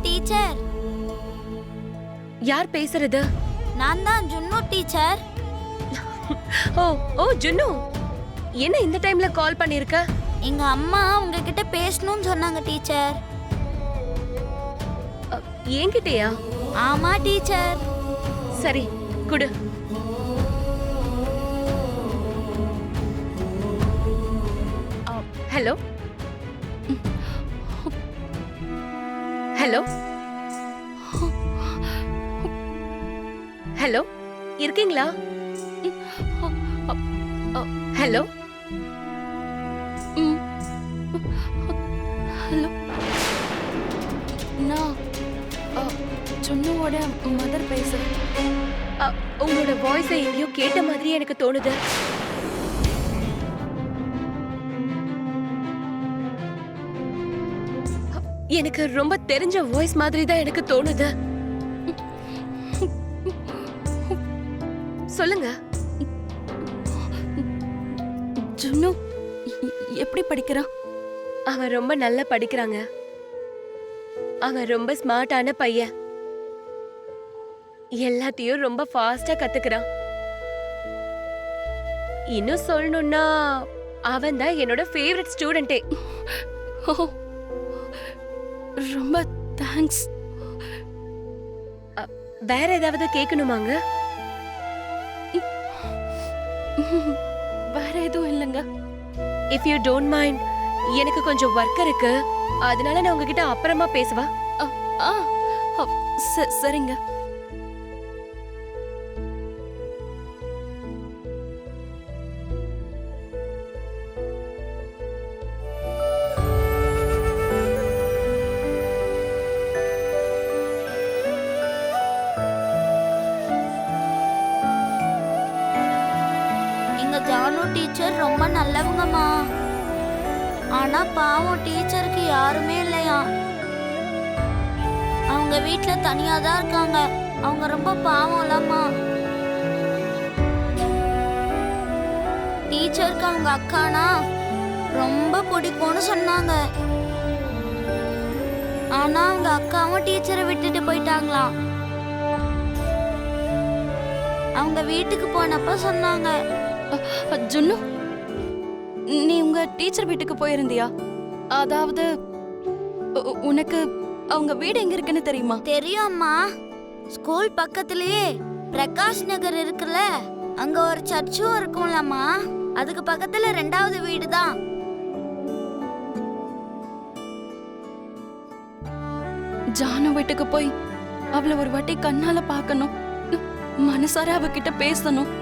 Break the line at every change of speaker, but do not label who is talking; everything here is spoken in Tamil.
டீச்சர்.
யார் பேசுறது?
நான் தான் ஜுன்னு டீச்சர்.
ஓ ஓ ஜுன்னு, என்ன இந்த டைம்ல கால் பண்ணிருக்க?
எங்க அம்மா உங்ககிட்ட பேசணும்னு சொன்னாங்க டீச்சர்.
என்கிட்டயா?
ஆமா டீச்சர்.
சரி குடு. ஹலோ ஹலோ ஹலோ, இருக்கீங்களா? ஹலோ
ஹலோ, நான் ஜுன்னுவோட மதர் பேசுறேன்.
உங்களோட வாய்ஸை எங்கேயோ கேட்ட மாதிரி எனக்கு தோணுது. எனக்கு ரொம்ப தெரிஞ்ச வாய்ஸ் மாதிரி தான் எனக்கு தோணுது. சொல்லுங்க.
ஜுன்னு எப்படி படிக்கிறான்?
அவன் ரொம்ப நல்லா படிக்கிறாங்க. அவன் ரொம்ப ஸ்மார்ட்டான பையன். எல்லாத்தையும் ரொம்ப ஃபாஸ்டா கத்துக்கிறான். இன்னும் சொல்லணும்னா அவன் தான் என்னோட ஃபேவரட் ஸ்டூடெண்டே.
ஓ, ரொம்ப தேங்க்ஸ்.
வேற ஏதாவது கேட்கணுமாங்க?
வேற எதுவும் இல்லைங்க.
இஃப் யூ டோன்ட் மைண்ட், எனக்கு கொஞ்சம் ஒர்க் இருக்கு, அதனால நான் உங்ககிட்ட அப்புறமா பேசுவா.
சரிங்க.
ஜானு டீச்சர் ரொம்ப நல்லவங்கம்மா. ஆனா பாவம் டீச்சருக்கு யாருமே இல்லையா. அவங்க வீட்ல தனியா தான் இருக்காங்க. அவங்க ரொம்ப பாவம் இல்லம்மா. டீச்சருக்கு அவங்க அக்கானா ரொம்ப பிடிக்கும்னு சொன்னாங்க. ஆனா அவங்க அக்காவும் டீச்சரை விட்டுட்டு போயிட்டாங்களாம். அவங்க வீட்டுக்கு போனப்ப சொன்னாங்க.
ஜுன்னு, நீ உங்க டீச்சர் வீட்டுக்கு போயிருந்தியா? அதாவது உனக்கு அவங்க வீடு எங்க இருக்குன்னு தெரியுமா?
தெரியும்மா. ஸ்கூல் பக்கத்துலயே பிரகாஷ் நகர் இருக்குல்ல, அங்க ஒரு சர்ச்சும் இருக்கும்லம்மா. அதுக்கு பக்கத்துல 2வது வீடு தான்.
ஜானு வீட்டுக்கு போய் அவளை ஒரு வாட்டி கண்ணால பார்க்கணும். மனசார அவகிட்ட பேசணும்.